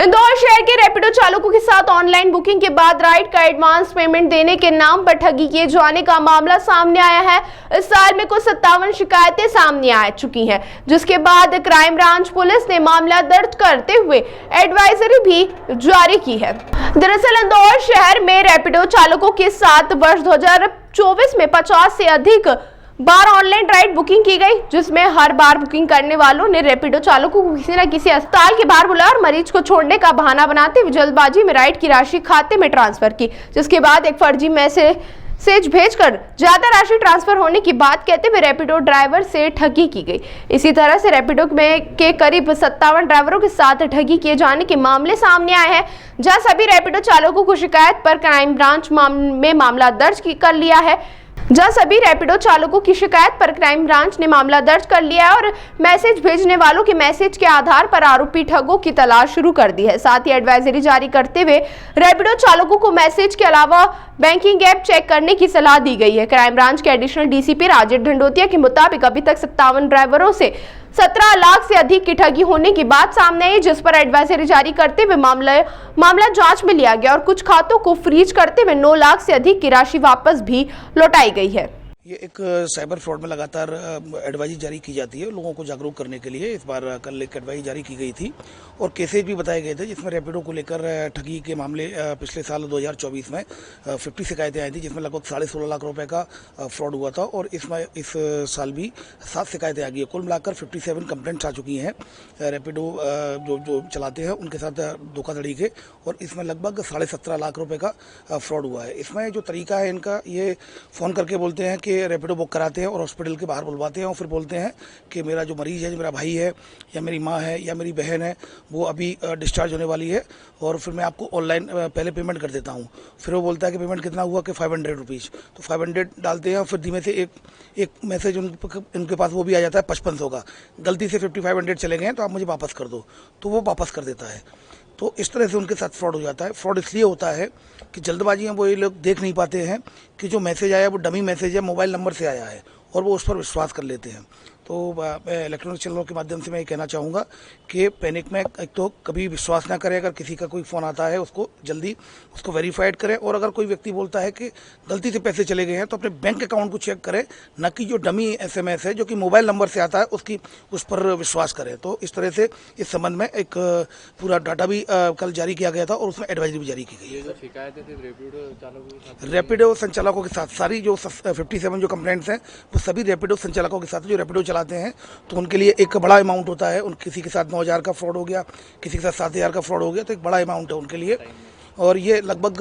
इंदौर शहर के रैपिडो चालकों के साथ ऑनलाइन बुकिंग के बाद राइड का एडवांस पेमेंट देने के नाम पर ठगी किए जाने का मामला सामने आया है। इस साल में कुल 57 शिकायतें सामने आ चुकी हैं, जिसके बाद क्राइम ब्रांच पुलिस ने मामला दर्ज करते हुए एडवाइजरी भी जारी की है। दरअसल इंदौर शहर में रैपिडो चालकों के साथ वर्ष 2024 में 50 से अधिक बार ऑनलाइन राइड बुकिंग की गई, जिसमें हर बार बुकिंग करने वालों ने रैपिडो चालकों को किसी न किसी अस्पताल के बाहर बुलाया और मरीज को छोड़ने का बहाना बनाते हुए जल्दबाजी में राइड की राशि खाते में ट्रांसफर की, जिसके बाद एक फर्जी मैसेज भेजकर ज्यादा राशि ट्रांसफर होने की बात कहते हुए रैपिडो ड्राइवर से ठगी की गई। इसी तरह से रैपिडो के करीब 57 ड्राइवरों के साथ ठगी किए जाने के मामले सामने आए हैं, जहां सभी रैपिडो चालकों को शिकायत पर क्राइम ब्रांच में मामला दर्ज कर लिया है। सभी रैपिडो चालकों की शिकायत पर क्राइम ब्रांच ने मामला दर्ज कर लिया है और मैसेज भेजने वालों के मैसेज के आधार पर आरोपी ठगों की तलाश शुरू कर दी है। साथ ही एडवाइजरी जारी करते हुए रैपिडो चालकों को मैसेज के अलावा बैंकिंग ऐप चेक करने की सलाह दी गई है। क्राइम ब्रांच के एडिशनल डीसीपी राजेश ढंडोतिया के मुताबिक अभी तक 57 ड्राइवरों से 17 लाख से अधिक की ठगी होने की बात सामने आई, जिस पर एडवाइजरी जारी करते हुए मामला जांच में लिया गया और कुछ खातों को फ्रीज करते हुए 9 लाख से अधिक की राशि वापस भी लौटाई गई है। ये एक साइबर फ्रॉड में लगातार एडवाइजरी जारी की जाती है लोगों को जागरूक करने के लिए। इस बार कल एक एडवाइजरी जारी की गई थी और केसेज भी बताए गए थे, जिसमें रैपिडो को लेकर ठगी के मामले पिछले साल 2024 में 50 शिकायतें आई थी, जिसमें लगभग 16.5 लाख रुपए का फ्रॉड हुआ था और इसमें इस साल भी 7 शिकायतें आ गई है। कुल मिलाकर 57 कंप्लेंट्स आ चुकी हैं रैपिडो जो चलाते हैं उनके साथ धोखाधड़ी के, और इसमें लगभग 17.5 लाख रुपए का फ्रॉड हुआ है। इसमें जो तरीका है इनका, ये फ़ोन करके बोलते हैं कि रैपिडो बुक कराते हैं और हॉस्पिटल के बाहर बुलवाते हैं और फिर बोलते हैं कि मेरा जो मरीज़ है, जो मेरा भाई है या मेरी माँ है या मेरी बहन है, वो अभी डिस्चार्ज होने वाली है और फिर मैं आपको ऑनलाइन पहले पेमेंट कर देता हूँ। फिर वो बोलता है कि पेमेंट कितना हुआ कि 500 रुपीज़, तो 500 डालते हैं और फिर धीमे से एक मैसेज उनके पास वो भी आ जाता है 5500 का, गलती से 5500 चले गए हैं तो आप मुझे वापस कर दो, तो वो वापस कर देता है। तो इस तरह से उनके साथ फ्रॉड हो जाता है। फ्रॉड इसलिए होता है कि जल्दबाजी में वो ये लोग देख नहीं पाते हैं कि जो मैसेज आया वो डमी मैसेज है, मोबाइल नंबर से आया है और वो उस पर विश्वास कर लेते हैं। तो मैं इलेक्ट्रॉनिक चैनलों के माध्यम से मैं ये कहना चाहूँगा कि पैनिक में एक तो कभी विश्वास ना करें। अगर किसी का कोई फ़ोन आता है उसको जल्दी उसको वेरीफाइड करें, और अगर कोई व्यक्ति बोलता है कि गलती से पैसे चले गए हैं तो अपने बैंक अकाउंट को चेक करें, न कि जो डमी SMS है जो कि मोबाइल नंबर से आता है उस पर विश्वास करें। तो इस तरह से इस संबंध में एक पूरा डाटा भी कल जारी किया गया था और उसमें एडवाइजरी भी जारी की गई है। शिकायतें थी रैपिडो संचालकों के साथ सारी जो 57 जो कंप्लेंट्स हैं वो सभी रैपिडो संचालकों के साथ, जो रैपिडो चलाते हैं तो उनके लिए एक बड़ा अमाउंट होता है। किसी के साथ 9,000 का फ्रॉड हो गया, किसी के साथ 7,000 का फ्रॉड हो गया, तो एक बड़ा अमाउंट है उनके लिए। और ये लगभग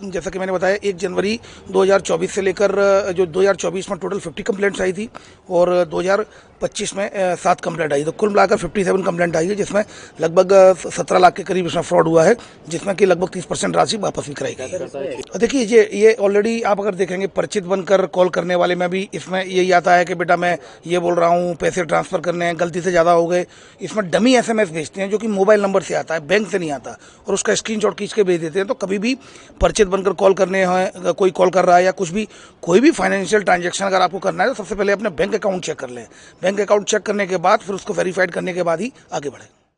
जैसा कि मैंने बताया 1 जनवरी 2024 से लेकर जो 2024 में टोटल 50 कंप्लेंट्स आई थी और 2025 में 7 कंप्लेंट आई, तो कुल मिलाकर 57 कंप्लेंट आई है, जिसमें लगभग 17 लाख के करीब इसमें फ्रॉड हुआ है, जिसमें कि लगभग 30% राशि वापस भी कराई गई है। देखिए ये ऑलरेडी आप अगर देखेंगे परिचित बनकर कॉल करने वाले में भी इसमें यही आता है कि बेटा मैं ये बोल रहा हूँ, पैसे ट्रांसफ़र करने हैं, गलती से ज़्यादा हो गए। इसमें डमी SMS भेजते हैं जो कि मोबाइल नंबर से आता है, बैंक से नहीं आता, और उसका स्क्रीनशॉट खींच के भेज देते हैं। तो कभी भी परिचित बनकर कॉल करने हैं, कोई कॉल कर रहा है या कोई भी फाइनेंशियल ट्रांजैक्शन अगर आपको करना है तो सबसे पहले अपने बैंक अकाउंट चेक कर लें। बैंक अकाउंट चेक करने के बाद फिर उसको वेरीफाइड करने के बाद ही आगे बढ़ें।